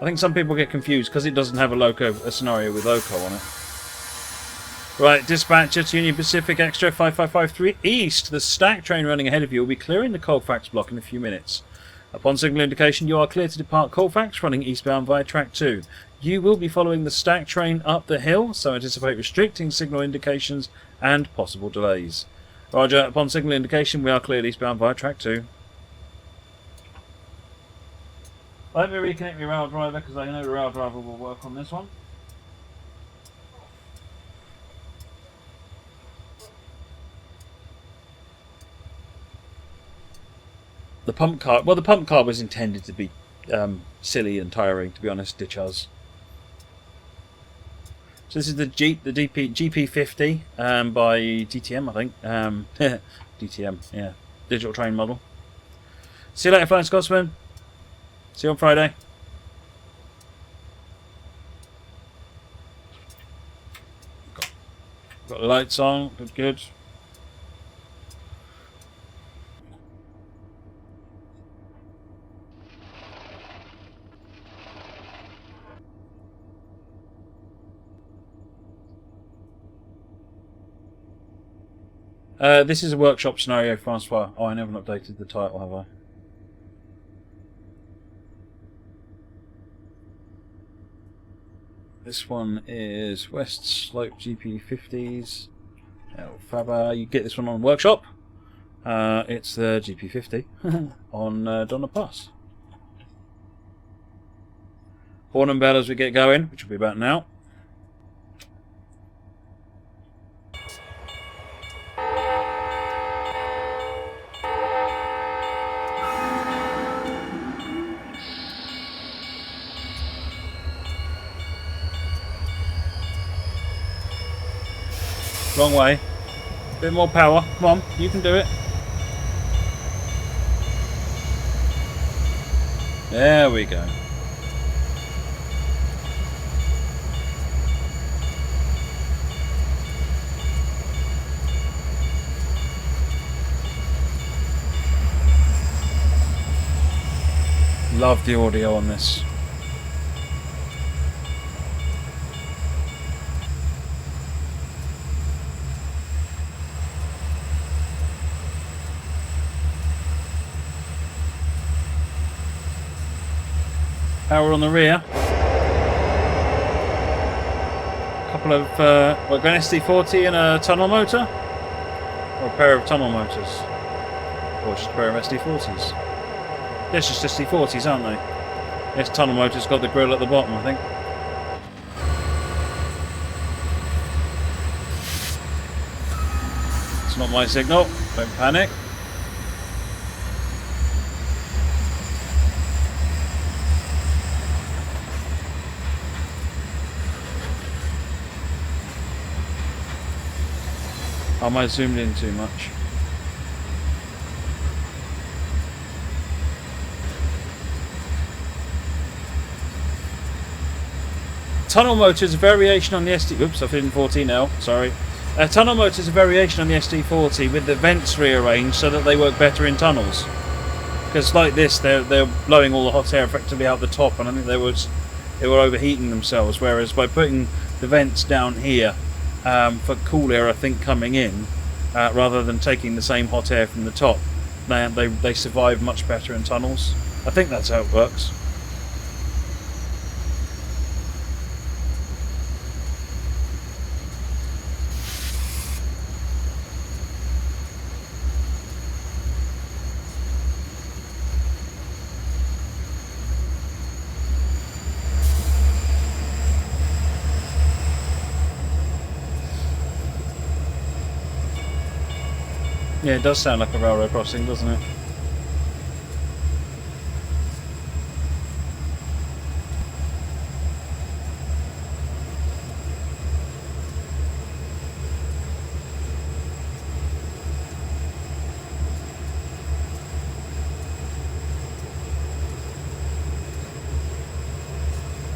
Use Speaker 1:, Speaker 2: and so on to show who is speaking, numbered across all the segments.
Speaker 1: I think some people get confused because it doesn't have a scenario with loco on it. Right, dispatcher to Union Pacific Extra 5553 East. The stack train running ahead of you will be clearing the Colfax block in a few minutes. Upon signal indication, you are clear to depart Colfax, running eastbound via track 2. You will be following the stack train up the hill, so anticipate restricting signal indications and possible delays. Roger, upon signal indication, we are cleared eastbound via track 2. Let me reconnect my rail driver because I know the rail driver will work on this one. The pump car, well, the pump car was intended to be silly and tiring, to be honest. Ditch us. So this is the GP50 by DTM, I think. DTM, yeah, digital train model. See you later, Flying Scotsman. See you on Friday. Got the lights on. Good. This is a workshop scenario, Francois. Oh, I never updated the title, have I? This one is West Slope GP50s. Elphaba. You get this one on workshop. It's the GP50 on Donna Pass. Horn and bell as we get going, which will be about now. Wrong way. Bit more power. Come on, you can do it. There we go. Love the audio on this. Power on the rear. Couple of, we've got an SD40 and a tunnel motor? Or a pair of tunnel motors? Or just a pair of SD40s? Yes, just SD40s, aren't they? This tunnel motor's got the grill at the bottom, I think. It's not my signal, don't panic. Am I zoomed in too much? Tunnel motor is a variation on the SD. Oops, I've hidden 14L. Sorry. Tunnel motor is a variation on the SD40 with the vents rearranged so that they work better in tunnels. Because like this, they're blowing all the hot air effectively out the top, and I think they were overheating themselves. Whereas by putting the vents down here for cool air, I think, coming in, rather than taking the same hot air from the top, they survive much better in tunnels. I think that's how it works. Yeah, it does sound like a railroad crossing, doesn't it?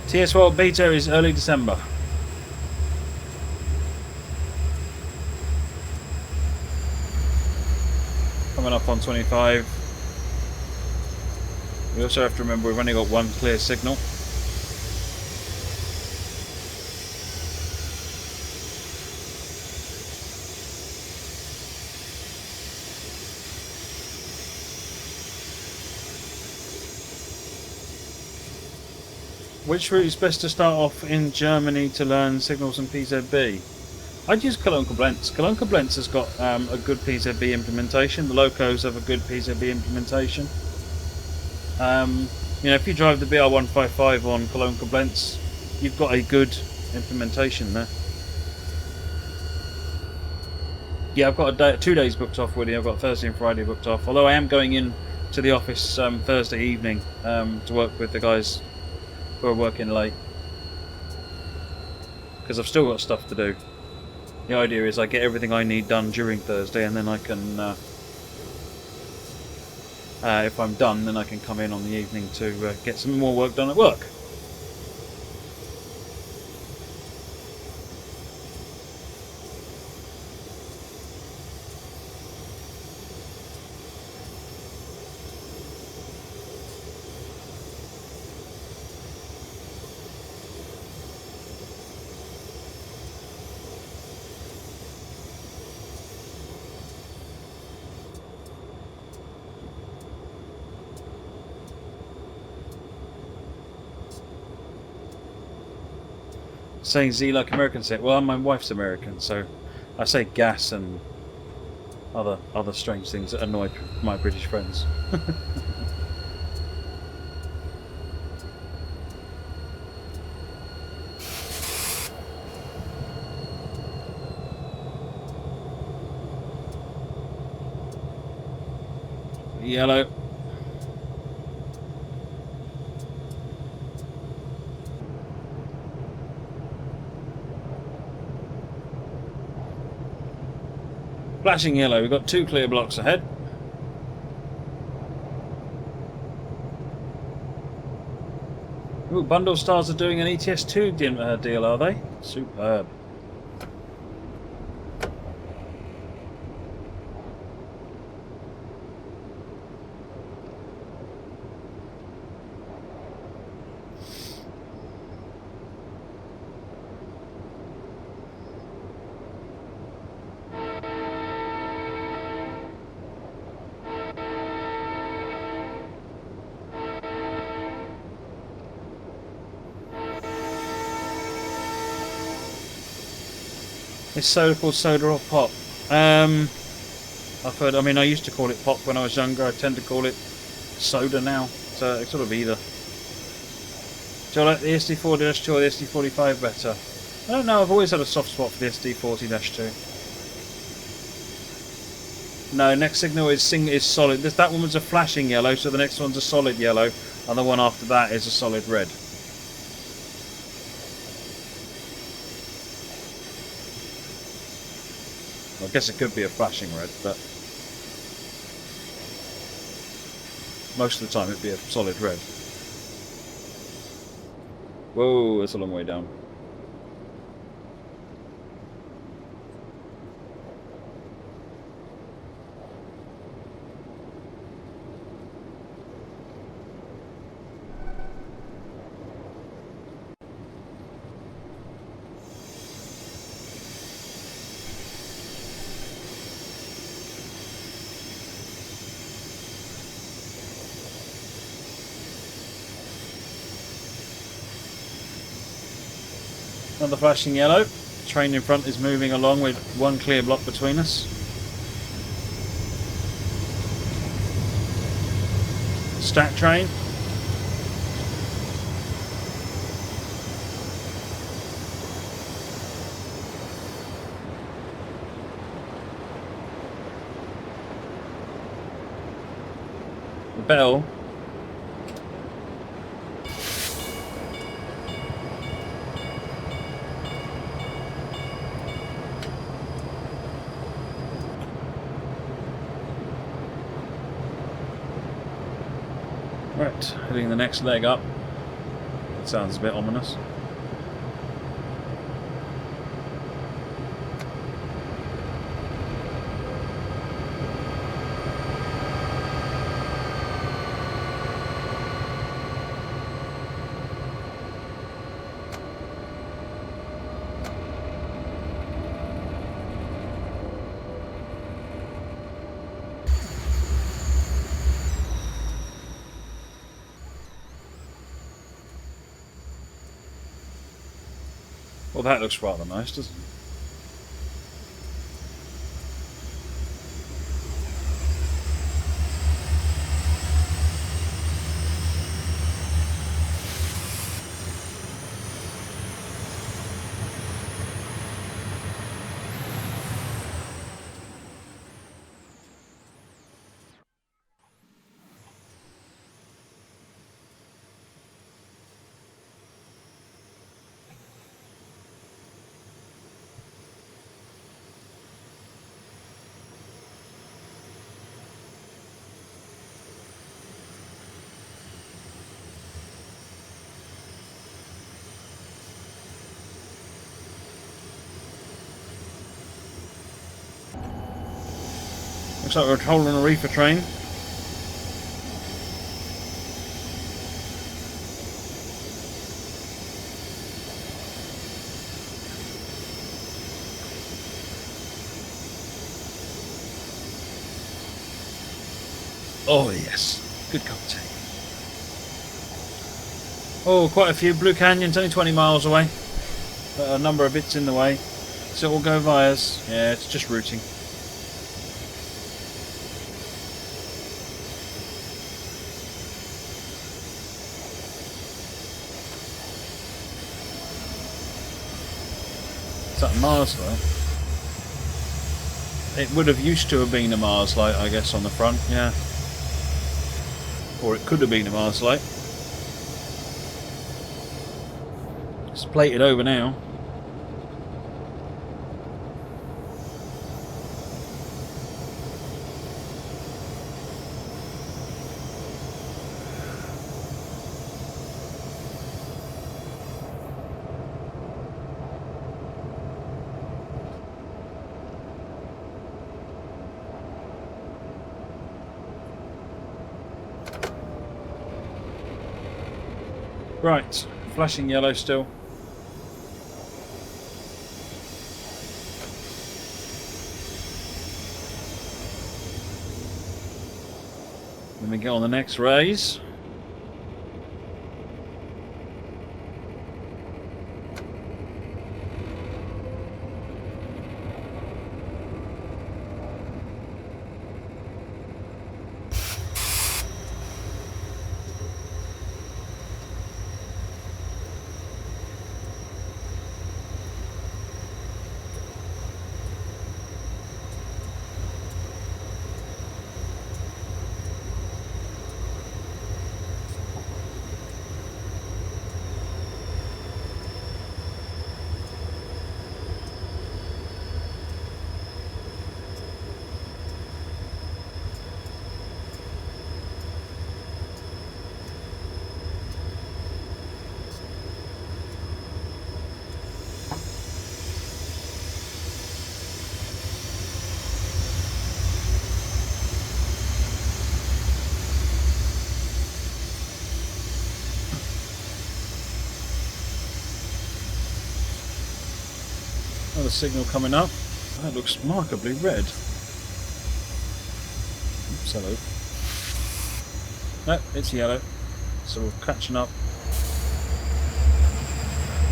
Speaker 1: TS12 beta is early December. Coming up on 25. We also have to remember we've only got one clear signal. Which route is best to start off in Germany to learn signals and PZB? I'd use Cologne Koblenz. Cologne Koblenz has got a good PZB implementation. The locos have a good PZB implementation. You know, if you drive the BR155 on Cologne Koblenz, you've got a good implementation there. Yeah, I've got 2 days booked off, Woody. I've got Thursday and Friday booked off. Although I am going in to the office Thursday evening to work with the guys who are working late. Because I've still got stuff to do. The idea is I get everything I need done during Thursday, and then I can, if I'm done, then I can come in on the evening to get some more work done at work. Saying Z like American say. Well, my wife's American, so I say gas and other strange things that annoy my British friends. Yellow. Flashing yellow. We've got 2 clear blocks ahead. Ooh, Bundle Stars are doing an ETS2 deal, are they? Superb. Is soda called soda or pop? I've heard. I mean, I used to call it pop when I was younger. I tend to call it soda now. So it's sort of either. Do I like the SD4-2 or the SD45 better? I don't know. I've always had a soft spot for the SD40-2. No, next signal is solid. That one was a flashing yellow, so the next one's a solid yellow, and the one after that is a solid red. I guess it could be a flashing red, but most of the time it'd be a solid red. Whoa, that's a long way down. Another flashing yellow. Train in front is moving along with 1 clear block between us. Stack train. The bell. Right, hitting the next leg up. That sounds a bit ominous. Well, that looks rather nice, doesn't it? Looks like we're holding a reefer train. Oh yes, good contact. Oh, quite a few. Blue Canyon's only 20 miles away. But a number of bits in the way. So it will go via us. Yeah, it's just routing. Is that a Mars light? It would have used to have been a Mars light, I guess, on the front, yeah. Or it could have been a Mars light. It's plated over now. Right, flashing yellow still. Then we go on the next raise. Another signal coming up. That looks remarkably red. Oops, hello. No, it's yellow. So we're catching up.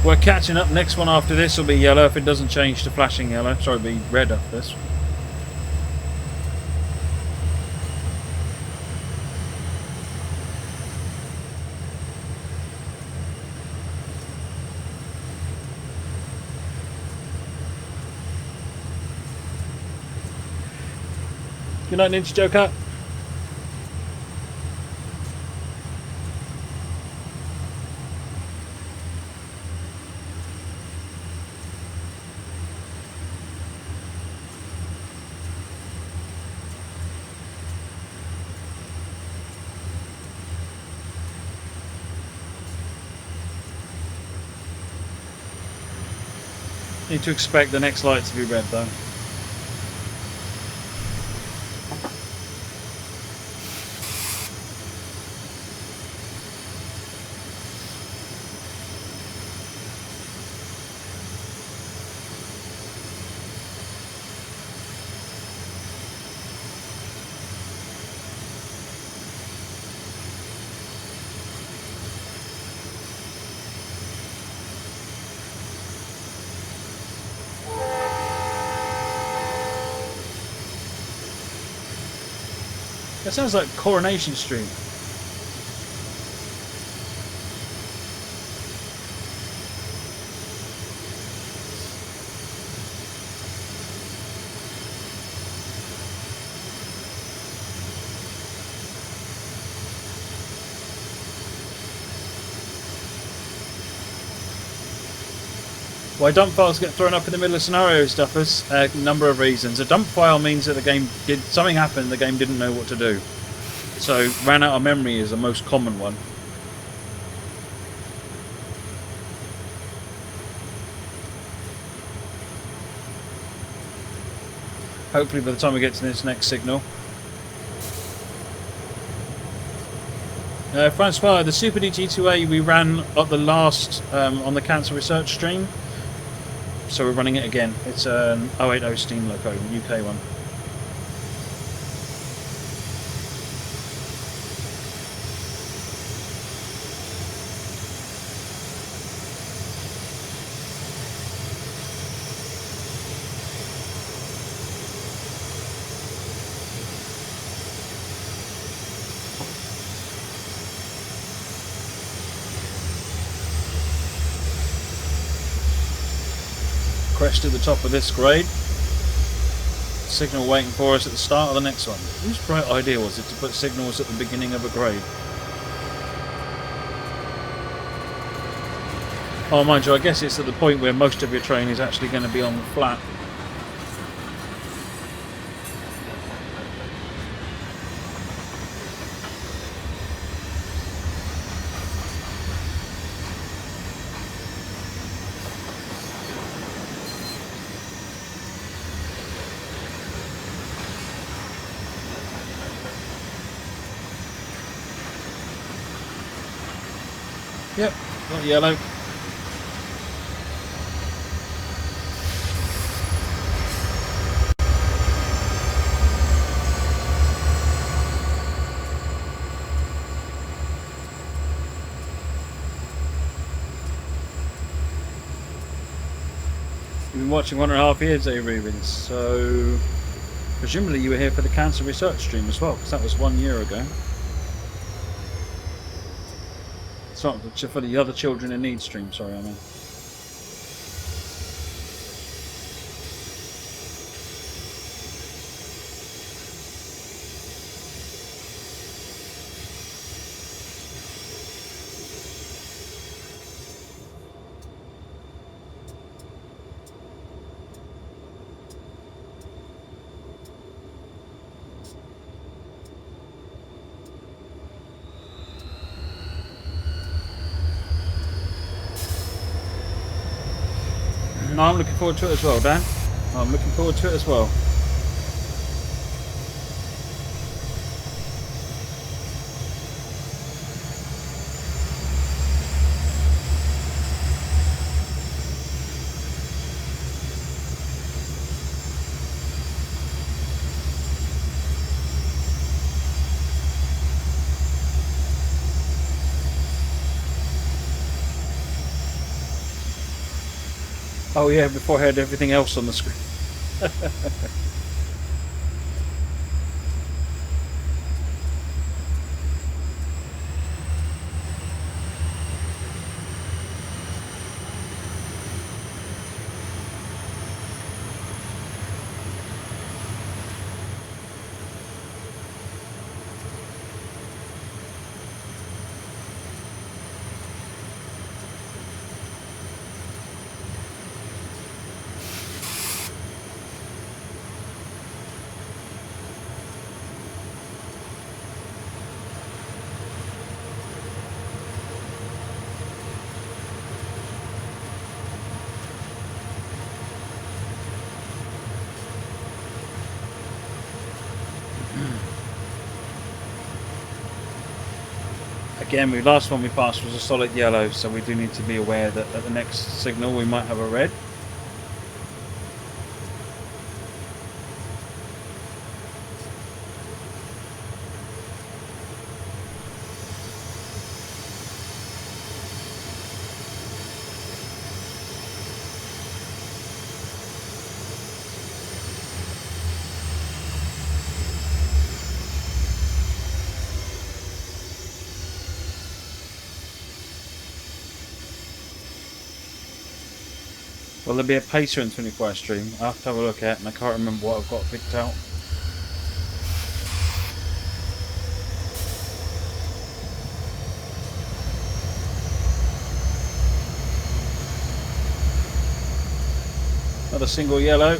Speaker 1: We're catching up. Next one after this will be yellow if it doesn't change to flashing yellow. Sorry, it'll be red after this. Good night, Ninja Joker. Need to expect the next light to be red though. That sounds like Coronation Street. Why dump files get thrown up in the middle of scenario stuffers? A number of reasons. A dump file means that the game did something happened. The game didn't know what to do, so ran out of memory is the most common one. Hopefully, by the time we get to this next signal. Francois, the Super DT2A we ran at the last on the Cancer Research stream. So we're running it again. It's an 080 Steam Loco, UK one. Crest at the top of this grade. Signal waiting for us at the start of the next one. Whose bright idea was it to put signals at the beginning of a grade? Oh, mind you, I guess it's at the point where most of your train is actually going to be on the flat. Yep, got yellow. You've been watching 1.5 years, Rubens, so presumably you were here for the Cancer Research stream as well, because that was 1 year ago. Not for the other Children in Need stream, sorry, I mean. No, I'm looking forward to it as well, Dan. I'm looking forward to it as well. Oh yeah, before I had everything else on the screen. Again, the last one we passed was a solid yellow, so we do need to be aware that at the next signal we might have a red. Will there be a pacer in 24-hour stream? I'll have to have a look at it, and I can't remember what I've got picked out. Not a single yellow.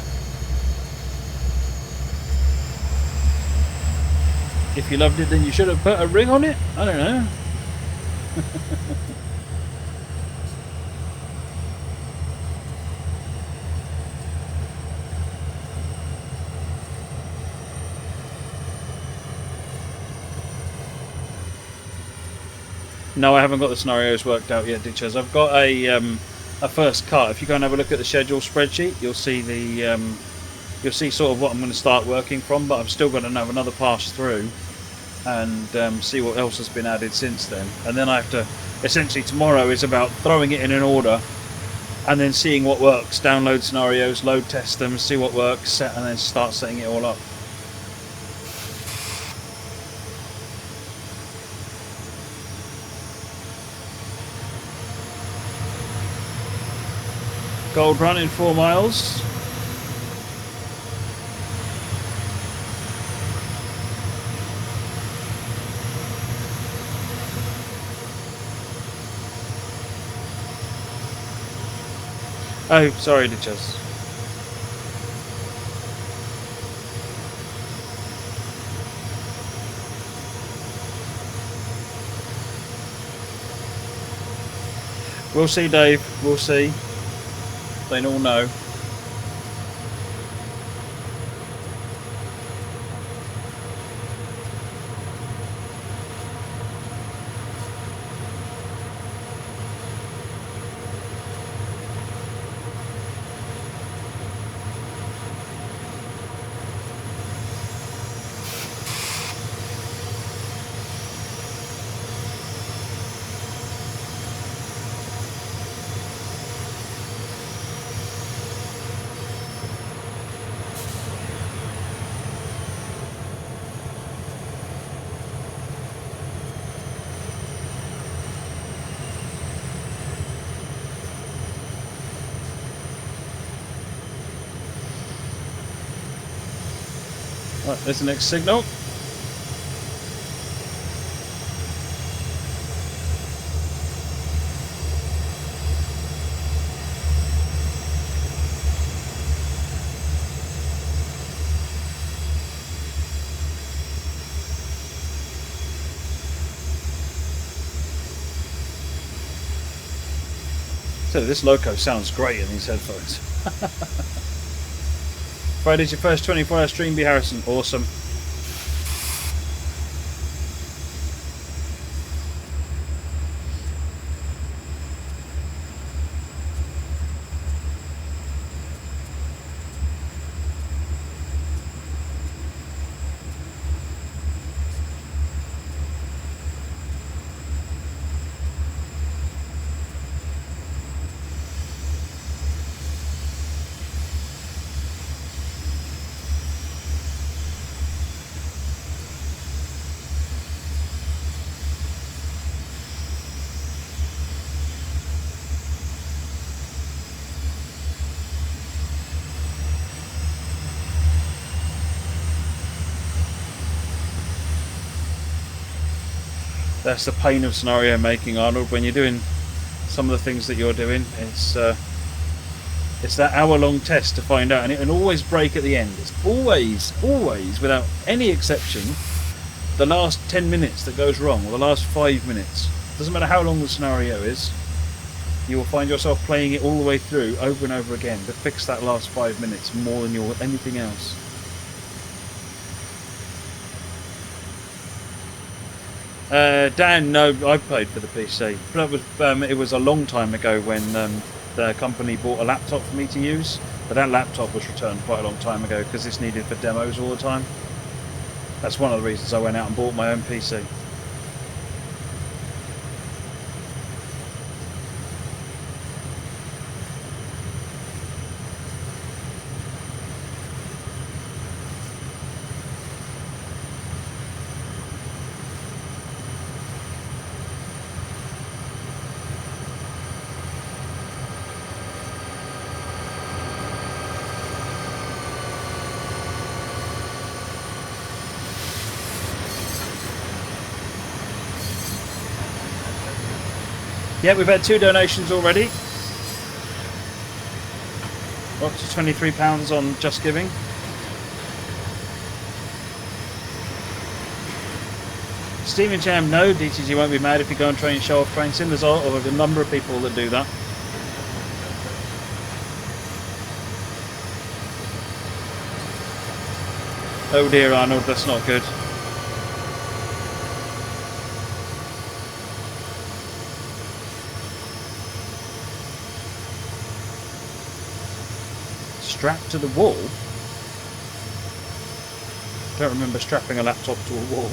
Speaker 1: If you loved it, then you should have put a ring on it? I don't know. No, I haven't got the scenarios worked out yet, Ditchers. I've got a first cut. If you go and have a look at the schedule spreadsheet, you'll see the you'll see sort of what I'm going to start working from. But I'm still going to have another pass through and see what else has been added since then. And then I have to essentially tomorrow is about throwing it in an order and then seeing what works. Download scenarios, load test them, see what works, set, and then start setting it all up. Gold run in 4 miles. Oh, sorry, Ditchers. We'll see, Dave. We'll see. They all know. Right, there's the next signal. So this loco sounds great in these headphones. Friday's your first 24-hour stream, B. Harrison. Awesome. That's the pain of scenario making, Arnold. When you're doing some of the things that you're doing, it's that hour-long test to find out, and it can always break at the end. It's always, without any exception, the last 10 minutes that goes wrong, or the last 5 minutes. Doesn't matter how long the scenario is, you will find yourself playing it all the way through, over and over again, to fix that last 5 minutes more than anything else. Dan, no, I played for the PC. But it was a long time ago when the company bought a laptop for me to use. But that laptop was returned quite a long time ago because it's needed for demos all the time. That's one of the reasons I went out and bought my own PC. Yeah, we've had 2 donations already. Up to £23 on Just Giving. Stephen Jam, no, DTG won't be mad if you go and try and show off train sim. There's a number of people that do that. Oh dear, Arnold, that's not good. Strapped to the wall? Don't remember strapping a laptop to a wall.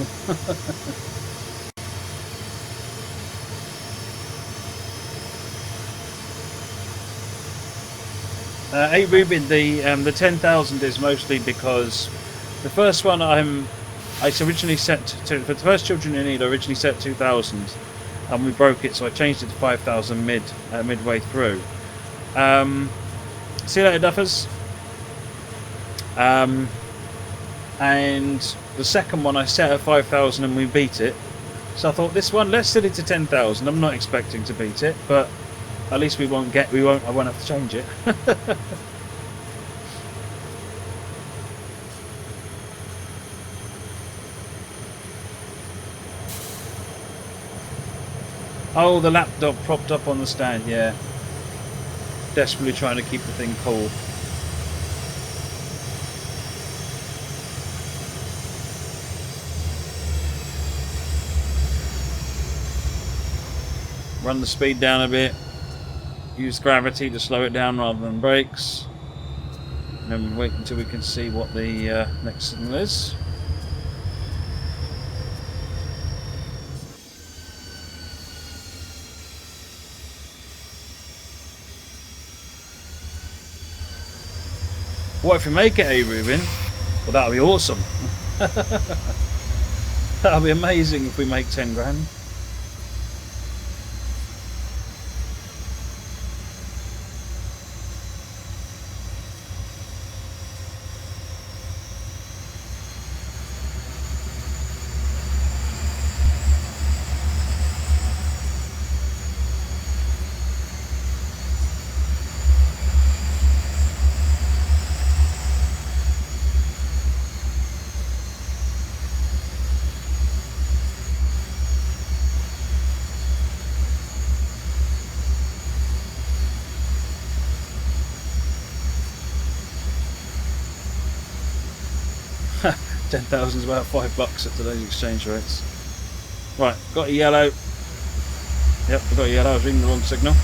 Speaker 1: Hey Ruben, the 10,000 is mostly because the first one I originally set to, for the first Children in Need I originally set 2,000 and we broke it, so I changed it to 5,000 midway through. See you later, Duffers. And the second one I set at 5,000 and we beat it. So I thought this one, let's set it to 10,000. I'm not expecting to beat it, but at least I won't have to change it. Oh, the laptop propped up on the stand, yeah. Desperately trying to keep the thing cool. Run the speed down a bit. Use gravity to slow it down rather than brakes. And then we wait until we can see what the next signal is. What if we make it, A Ruben? Well, that'll be awesome. That'll be amazing if we make 10 grand. $10,000 is about $5 at today's exchange rates. Right, got a yellow. Yep, we got a yellow. I was reading the wrong signal.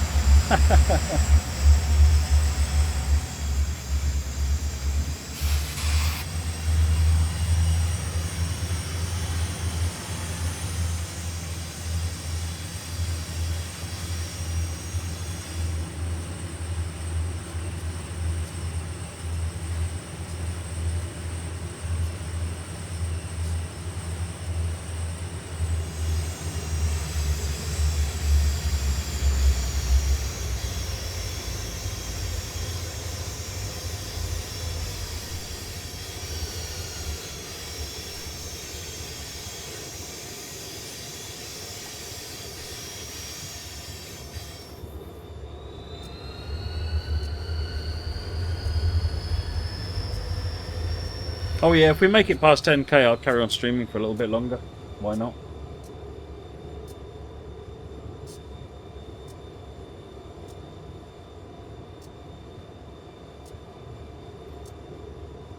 Speaker 1: Oh yeah, if we make it past 10k, I'll carry on streaming for a little bit longer. Why not?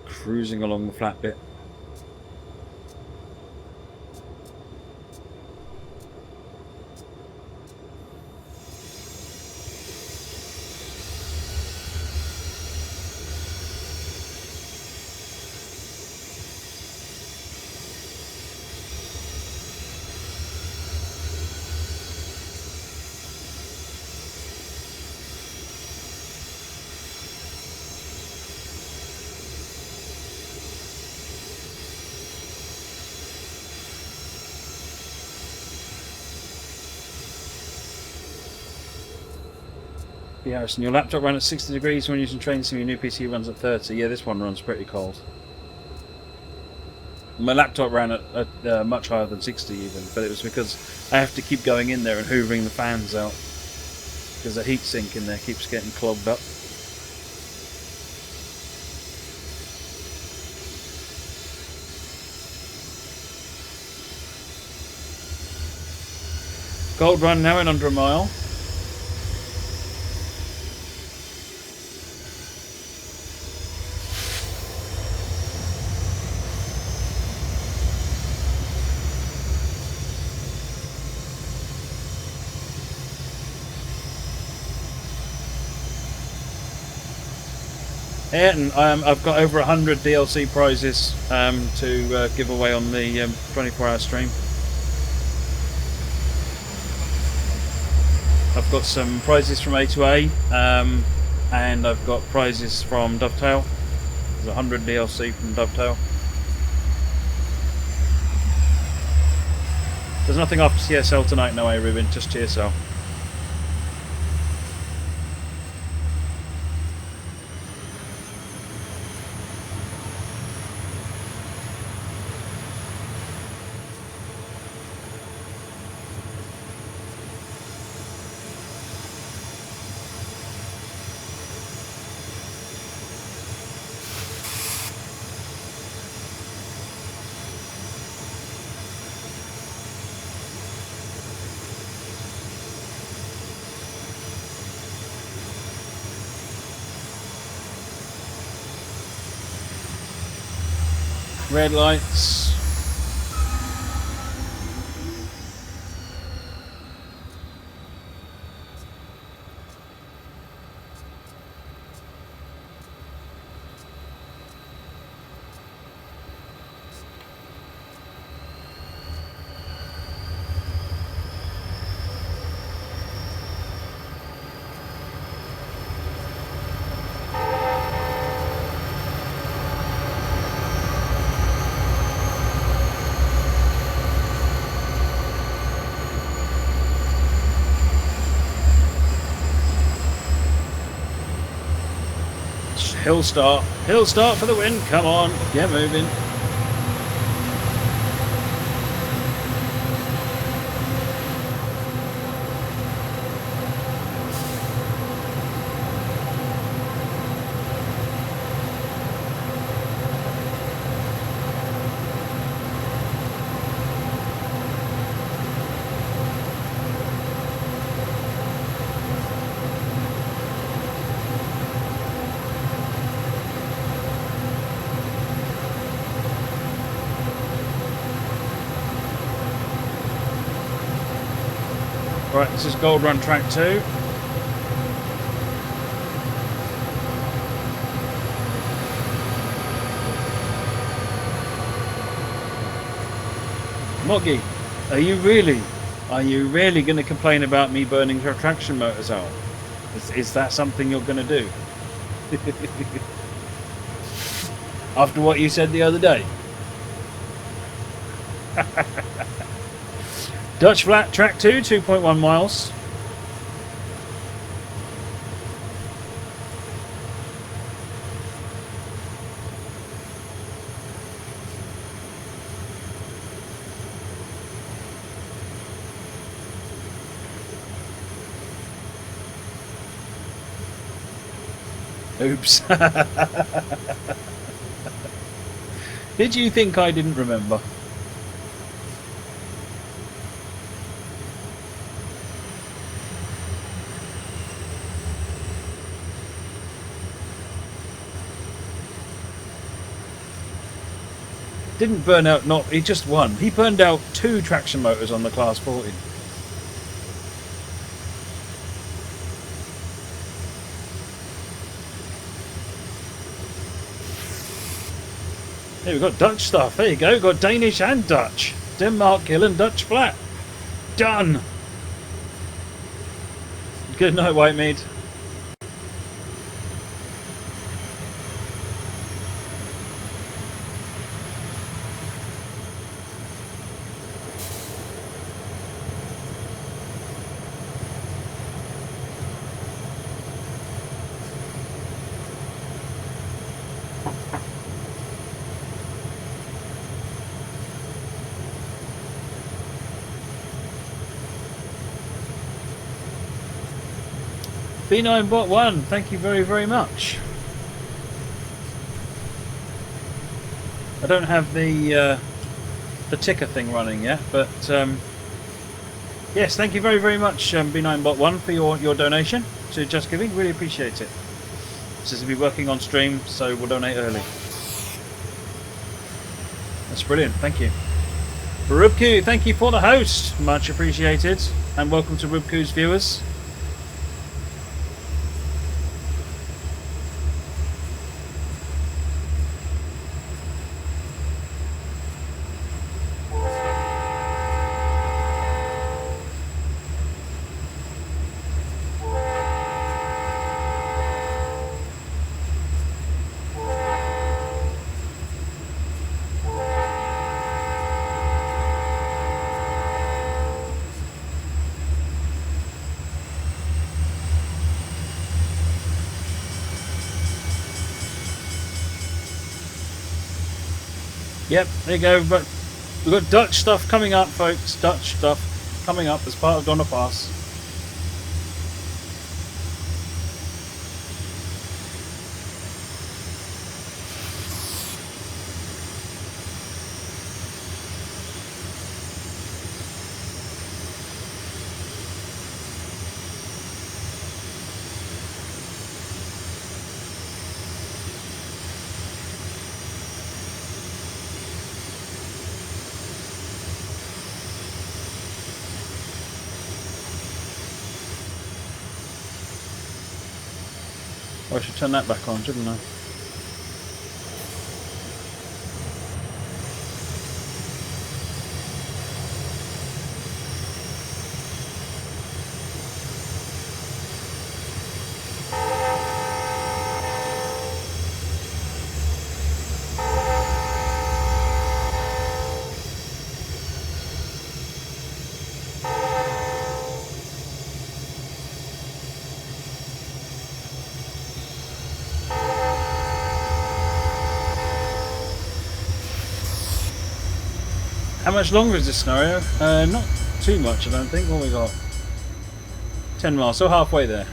Speaker 1: Cruising along the flat bit. Yeah, Harrison, your laptop ran at 60 degrees when using train sim, your new PC runs at 30. Yeah, this one runs pretty cold. My laptop ran at much higher than 60 even, but it was because I have to keep going in there and hoovering the fans out. because the heat sink in there keeps getting clogged up. Gold Run now in under a mile. Yeah, and I've got over 100 DLC prizes to give away on the 24-hour stream. I've got some prizes from A2A, and I've got prizes from Dovetail. There's 100 DLC from Dovetail. There's nothing after TSL tonight, no way, Ruben, just TSL. Red lights. Hill start for the win, come on, get moving. Right, this is Gold Run Track 2. Moggy, are you really going to complain about me burning your traction motors out? Is that something you're going to do? After what you said the other day? Dutch Flat Track 2, 2.1 miles. Oops. Did you think I didn't remember? Didn't burn out, he just won. He burned out 2 traction motors on the Class 40. Here we've got Dutch stuff. There you go. We've got Danish and Dutch. Denmark Hill and Dutch Flat. Done. Good night, Whitemead. B9Bot1, thank you very, very much. I don't have the ticker thing running yet, but yes, thank you very, very much, B9Bot1, for your donation to Just Giving. Really appreciate it. This will be working on stream, so we'll donate early. That's brilliant, thank you. Rubku, thank you for the host, much appreciated, and welcome to Rubku's viewers. Yep, there you go. But we've got Dutch stuff coming up, folks. Dutch stuff coming up as part of Donna Pass. I should turn that back on, shouldn't I? How much longer is this scenario? Not too much, I don't think. What we got? 10 miles, so halfway there.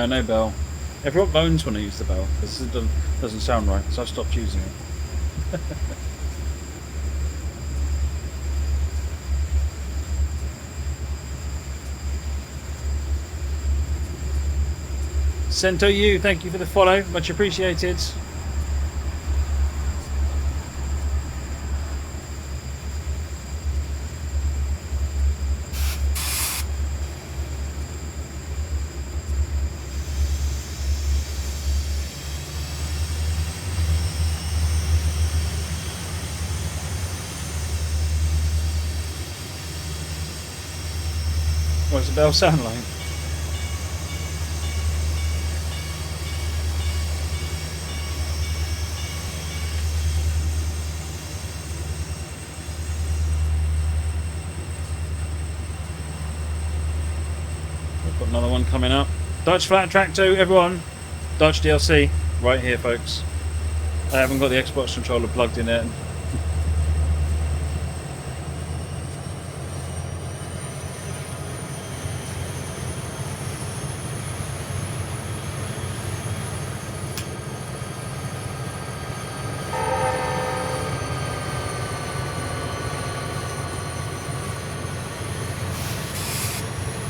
Speaker 1: No bell. Everyone bones when I use the bell because it doesn't sound right, so I stopped using it. Cento U, thank you for the follow, much appreciated. What does the bell sound like? We've got another one coming up. Dutch Flat Track 2, everyone. Dutch DLC, right here, folks. I haven't got the Xbox controller plugged in yet.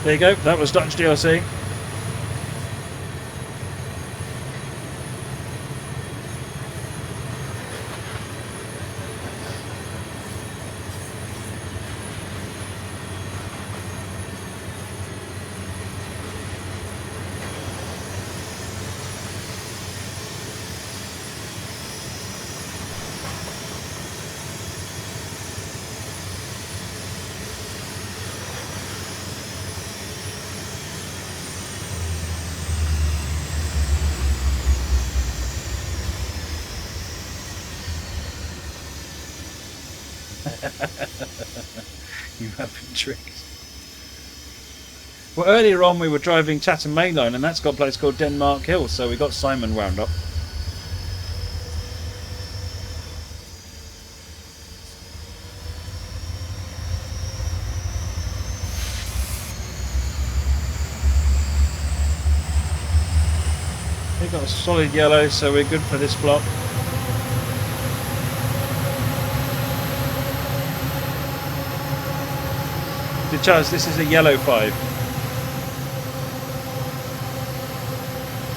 Speaker 1: There you go, that was Dutch DLC. You have been tricked. Well, earlier on we were driving Chatham Mainline, and that's got a place called Denmark Hill, so we got Simon wound up. We've got a solid yellow, so we're good for this block. The Chaz, this is a yellow 5.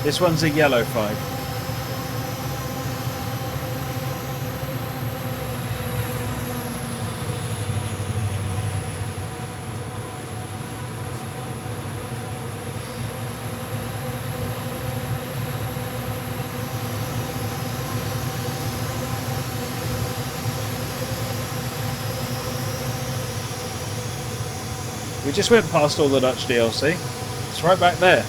Speaker 1: This one's a yellow 5. We just went past all the Dutch DLC. It's right back there.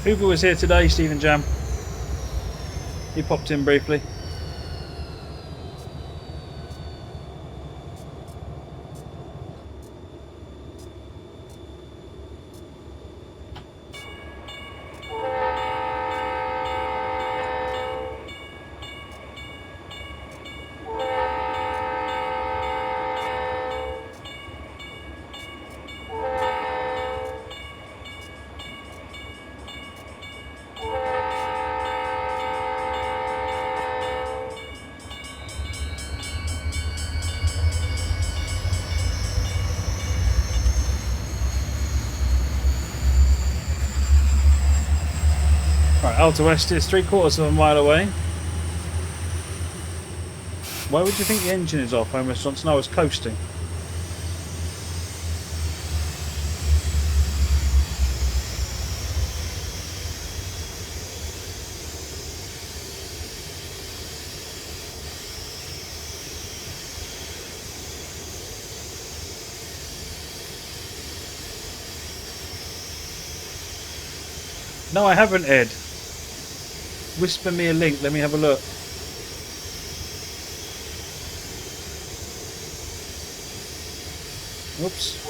Speaker 1: Hoover was here today, Stephen Jam. He popped in briefly. Right, Alta West is 3/4 of a mile away. Why would you think the engine is off? Home Restaurants? No, it's coasting. No, I haven't, Ed. Whisper me a link, let me have a look. Oops.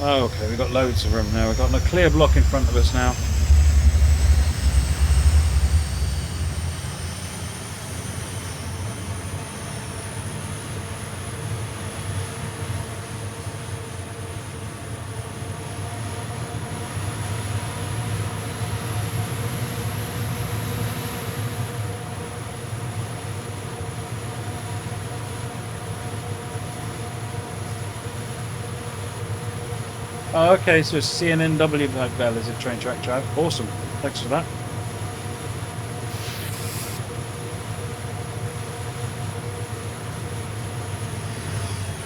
Speaker 1: Oh, okay, we've got loads of room now. We've got a clear block in front of us now. Oh, okay, so it's CNNW Black Bell is a train track drive. Awesome. Thanks for that.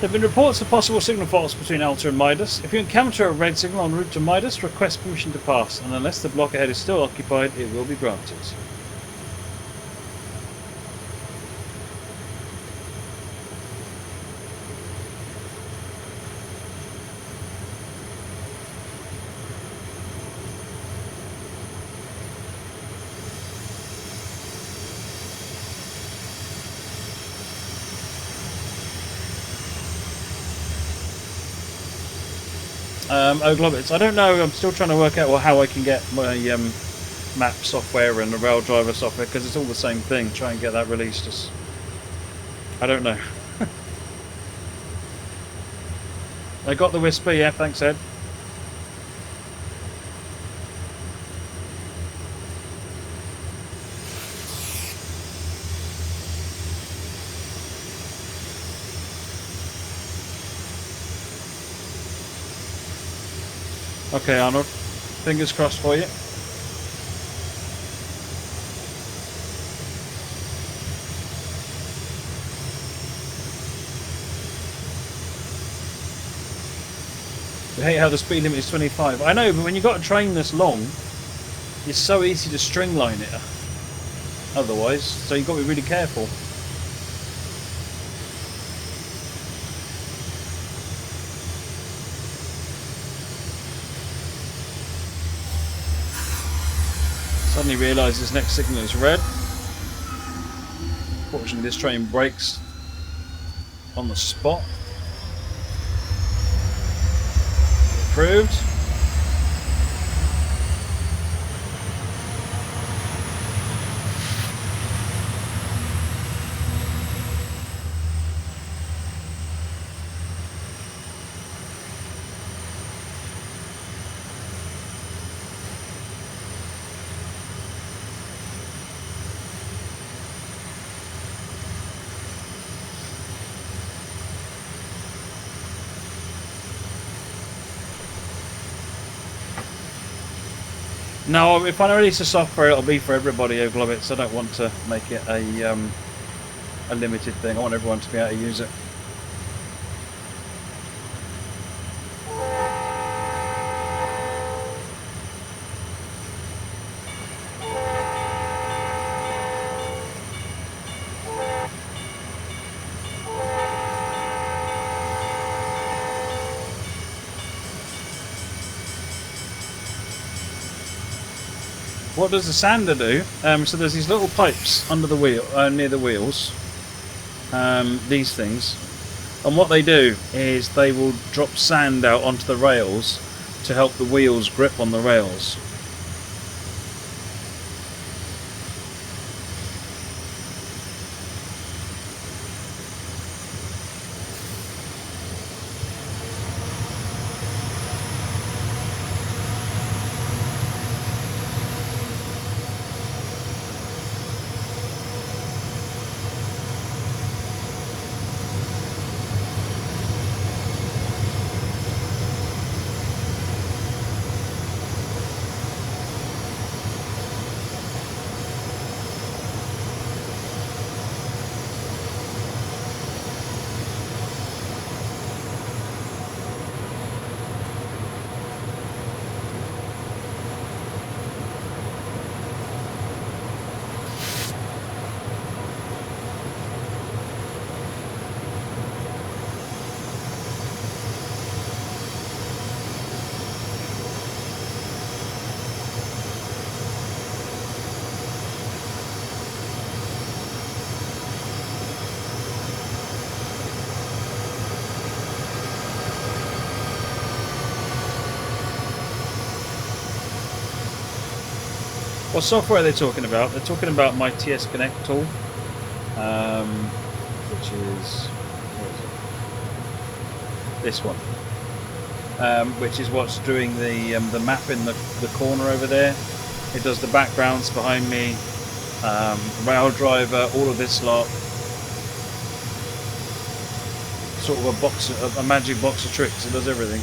Speaker 1: There have been reports of possible signal faults between Alta and Midas. If you encounter a red signal en route to Midas, request permission to pass, and unless the block ahead is still occupied, it will be granted. Oglobbits. I don't know. I'm still trying to work out how I can get my map software and the rail driver software, because it's all the same thing. Try and get that released. I don't know. I got the Whisper, yeah, thanks Ed. Okay, Arnold. Fingers crossed for you. I hate how the speed limit is 25. I know, but when you've got a train this long, it's so easy to stringline it otherwise, so you've got to be really careful. Suddenly realise this next signal is red. Fortunately, this train brakes on the spot. Approved. No, if I release the software, it'll be for everybody who Globbits. I don't want to make it a limited thing. I want everyone to be able to use it. What does the sander do? So there's these little pipes under the wheel, near the wheels. These things, and what they do is they will drop sand out onto the rails to help the wheels grip on the rails. What software are they talking about? They're talking about my TS Connect tool, which is, this one, which is what's doing the map in the corner over there. It does the backgrounds behind me, rail driver, all of this lot. Sort of a magic box of tricks. It does everything.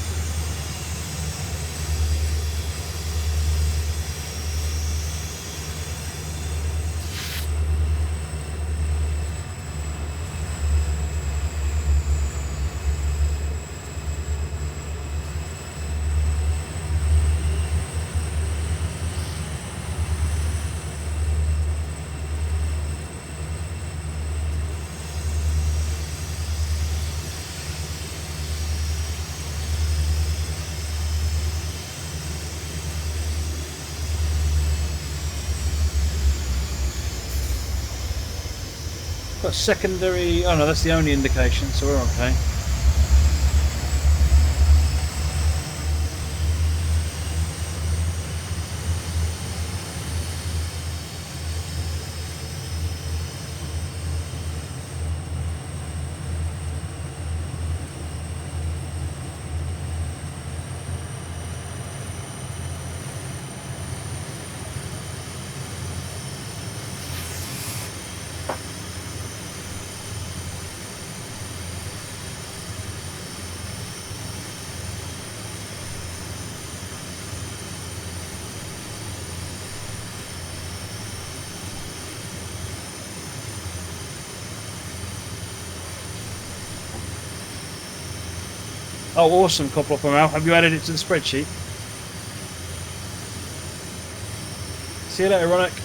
Speaker 1: Got secondary. Oh no, that's the only indication, so we're okay. Oh, awesome, Copper. Have you added it to the spreadsheet? See you later, Ronick.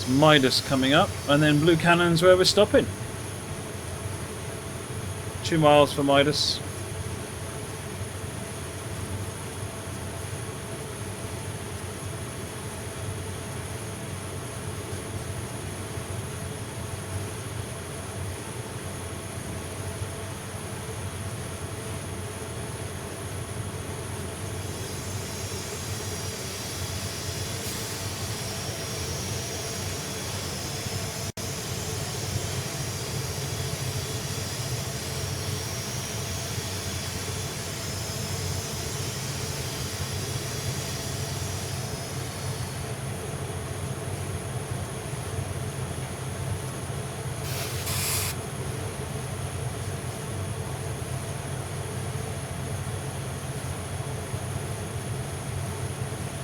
Speaker 1: Midas coming up, and then Blue Cannon's where we're stopping. 2 miles for Midas.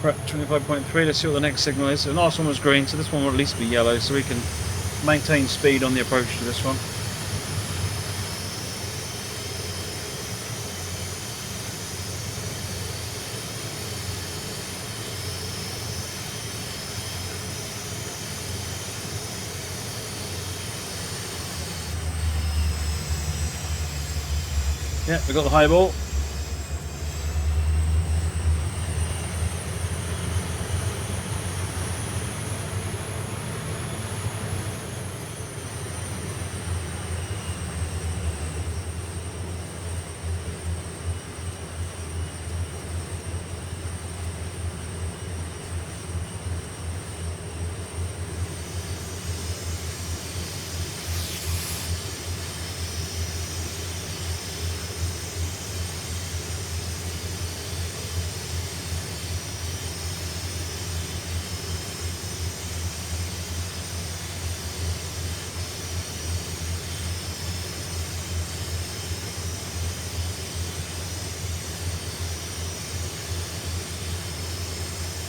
Speaker 1: Right, 25.3, let's see what the next signal is. The last one was green, so this one will at least be yellow, so we can maintain speed on the approach to this one. Yeah, we got the high ball.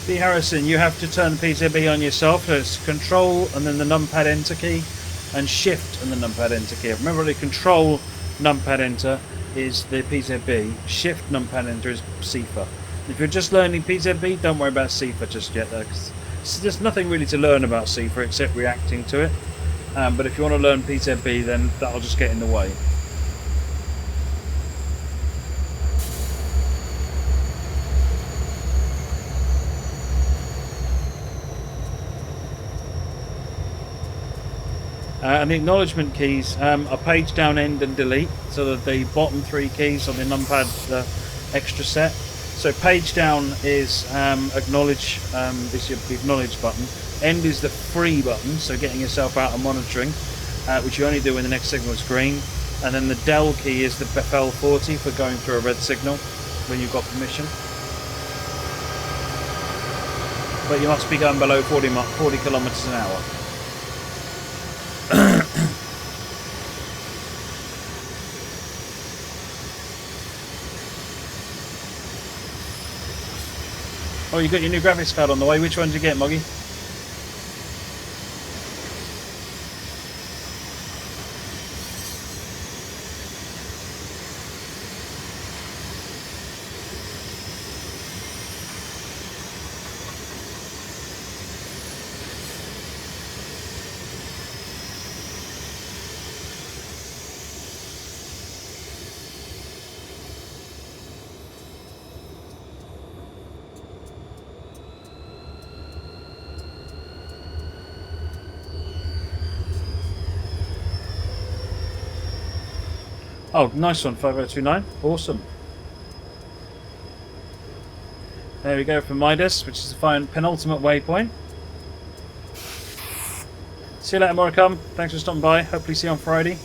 Speaker 1: B. Harrison, you have to turn the PZB on yourself. So it's Control and then the numpad enter key, and Shift and the numpad enter key. Remember, the Control numpad enter is the PZB. Shift numpad enter is CIFA. If you're just learning PZB, don't worry about CIFA just yet, though, 'cause there's nothing really to learn about CIFA except reacting to it. But if you want to learn PZB, then that'll just get in the way. And the acknowledgement keys are page down, end and delete, so that the bottom 3 keys on the numpad, the extra set. So page down is acknowledge, is your acknowledge button. End is the free button, so getting yourself out of monitoring, which you only do when the next signal is green. And then the del key is the Befel 40 for going through a red signal when you've got permission. But you must be going below 40 kilometers an hour. Oh, you got your new graphics card on the way. Which one did you get, Moggy? Oh, nice one, 5029. Awesome. There we go for Midas, which is the penultimate waypoint. See you later, Moricom. Thanks for stopping by. Hopefully see you on Friday.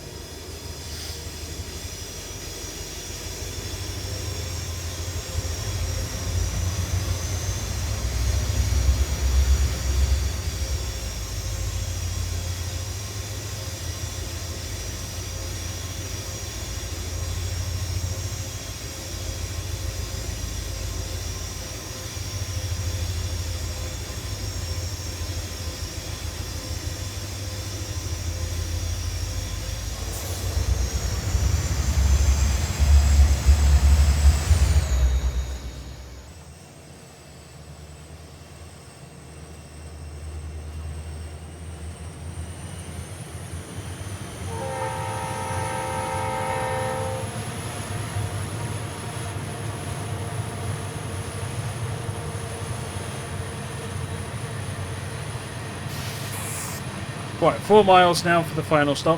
Speaker 1: Right, 4 miles now for the final stop.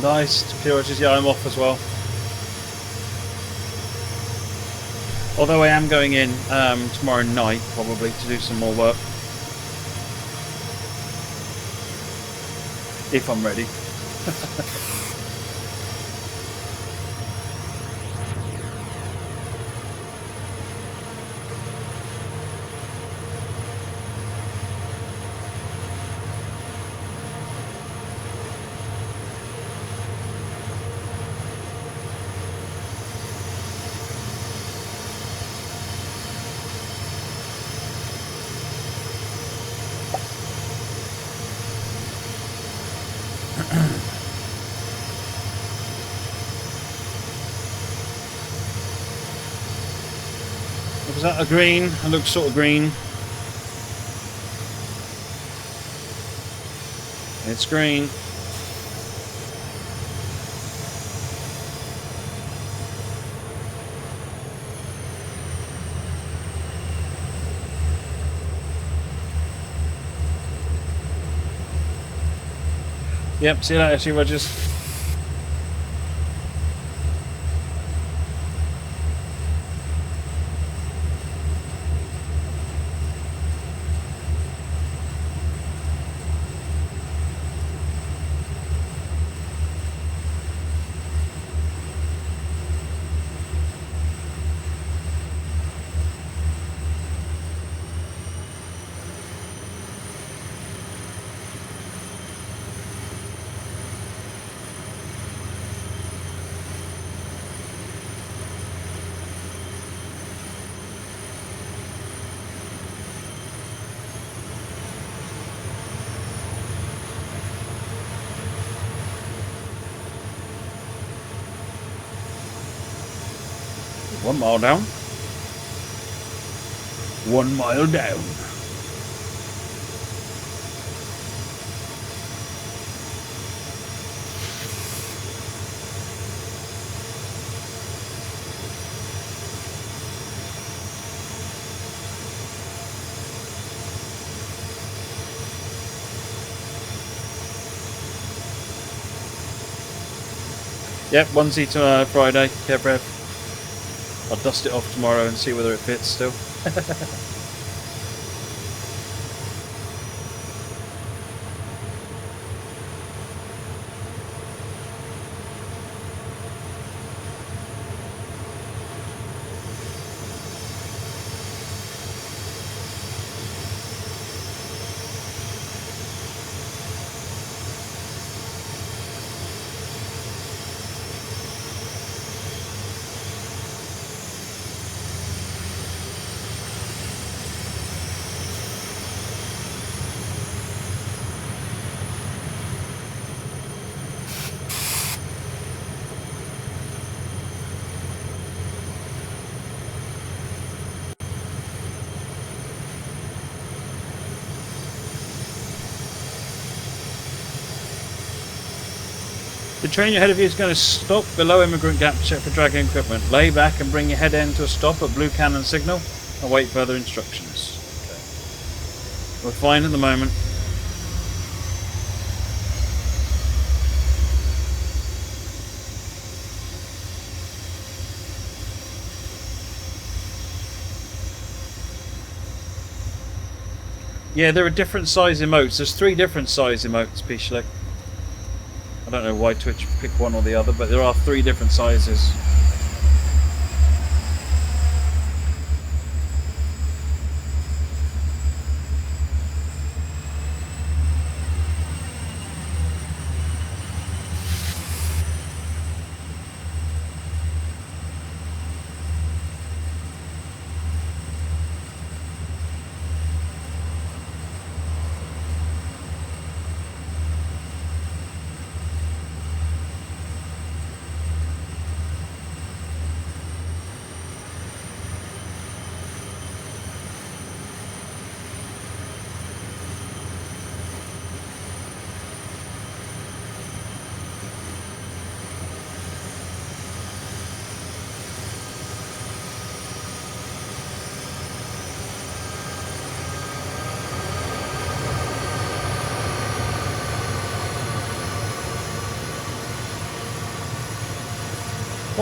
Speaker 1: Nice, Purities, yeah, I'm off as well. Although I am going in tomorrow night, probably, to do some more work. If I'm ready. Was that a green? It looks sort of green. It's green. Yep, see you later, see you, Rogers. One mile down. 1 mile down. Yep, onesie to Friday. Yeah, Brev. I'll dust it off tomorrow and see whether it fits still. The train ahead of you is going to stop below Immigrant Gap to check for dragging equipment. Lay back and bring your head end to a stop at Blue Cannon signal and wait further instructions. Okay. We're fine at the moment. Yeah, there are different size emotes. There's 3 different size emotes, Pishlik. I don't know why Twitch picked one or the other, but there are 3 different sizes.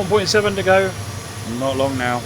Speaker 1: .7 to go. Not long now.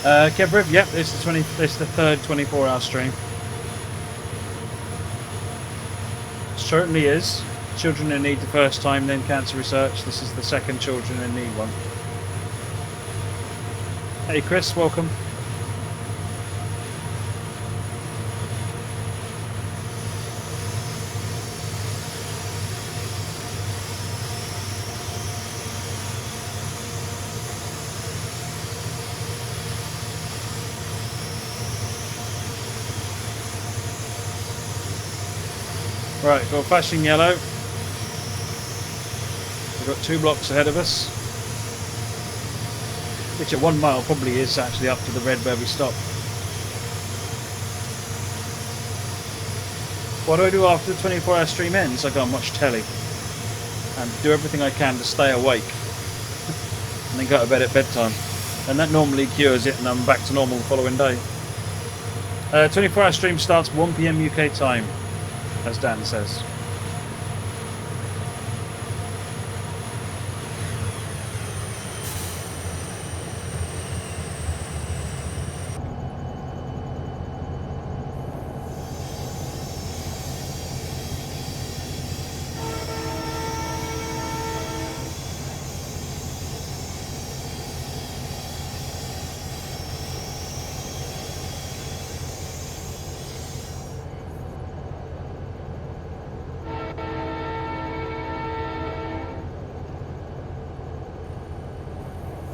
Speaker 1: Kebriv, yep, it's the third 24-hour stream. Certainly is. Children in Need the first time, then Cancer Research. This is the second Children in Need one. Hey Chris, welcome. Right, got flashing yellow. We've got 2 blocks ahead of us, which at 1 mile probably is actually up to the red where we stop. What do I do after the 24-hour stream ends? I go and watch telly and do everything I can to stay awake and then go to bed at bedtime, and that normally cures it and I'm back to normal the following day. 24-hour stream starts 1 PM UK time, as Dan says.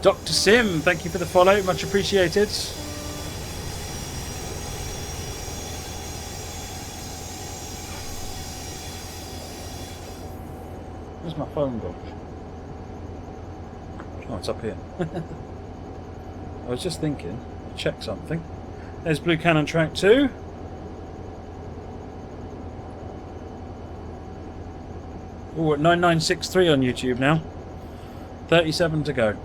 Speaker 1: Dr. Sim, thank you for the follow, much appreciated. Where's my phone gone? Oh, it's up here. I was just thinking, I'll check something. There's Blue Cannon track 2. Oh, at 9963 on YouTube now. 37 to go.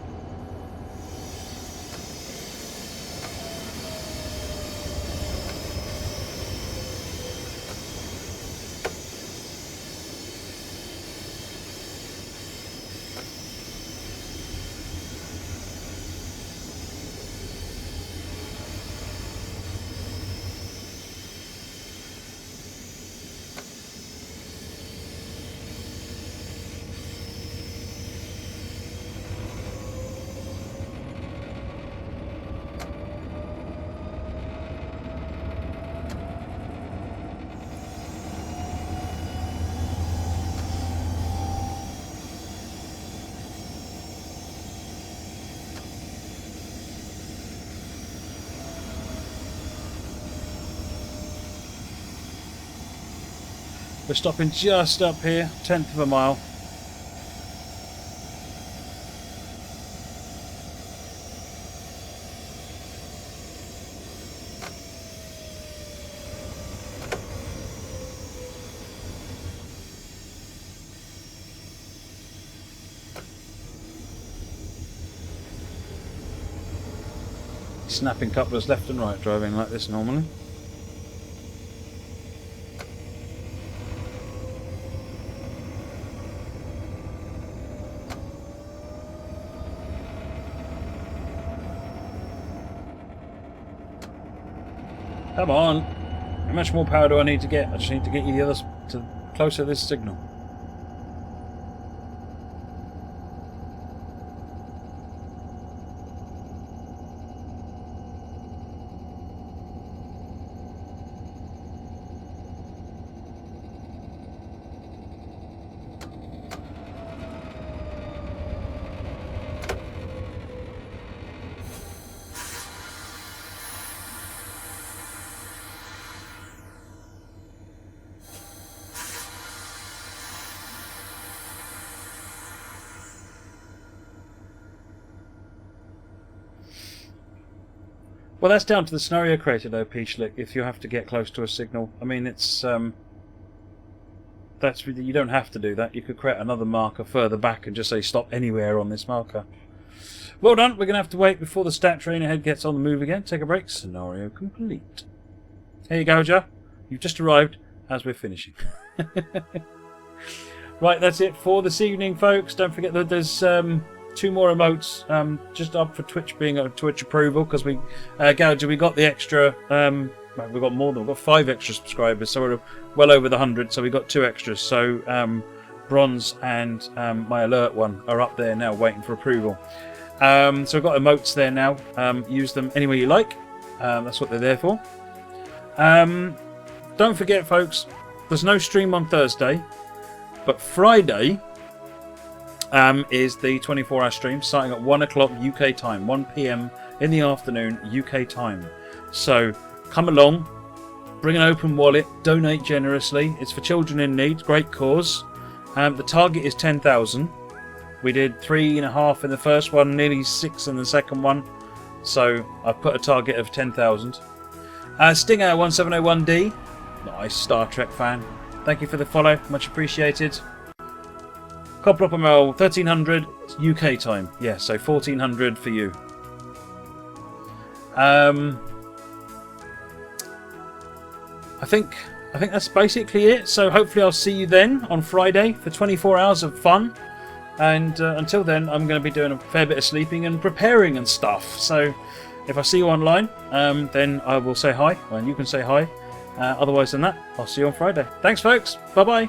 Speaker 1: We're stopping just up here, 1/10 of a mile. Snapping couplers left and right, driving like this normally. Come on! How much more power do I need to get? I just need to get you the others to closer to this signal. Well, that's down to the scenario created, though, Peachlick. If you have to get close to a signal, I mean, it's that's really, you don't have to do that. You could create another marker further back and just say stop anywhere on this marker. Well done. We're going to have to wait before the stat train ahead gets on the move again. Take a break. Scenario complete. Here you go, Joe. You've just arrived as we're finishing. Right, that's it for this evening, folks. Don't forget that there's 2 more emotes just up for Twitch being a Twitch approval, because we Gouger, we got the extra we've got more than, we've got 5 extra subscribers, so we're well over the 100, so we got 2 extras. So Bronze and my alert one are up there now waiting for approval. So we've got emotes there now. Use them any way you like. That's what they're there for. Don't forget, folks, there's no stream on Thursday, but Friday is the 24-hour stream starting at 1 o'clock UK time, 1 PM in the afternoon UK time. So come along, bring an open wallet, donate generously. It's for children in need, great cause. The target is 10,000. We did 3.5 in the first one, nearly 6 in the second one. So I've put a target of 10,000. Stinger 1701D, nice Star Trek fan. Thank you for the follow, much appreciated. Coplopamel 1300 UK time, yeah, so 1400 for you. I think that's basically it. So hopefully I'll see you then on Friday for 24 hours of fun. And until then, I'm going to be doing a fair bit of sleeping and preparing and stuff. So if I see you online, then I will say hi, and you can say hi. Otherwise than that, I'll see you on Friday. Thanks, folks. Bye-bye.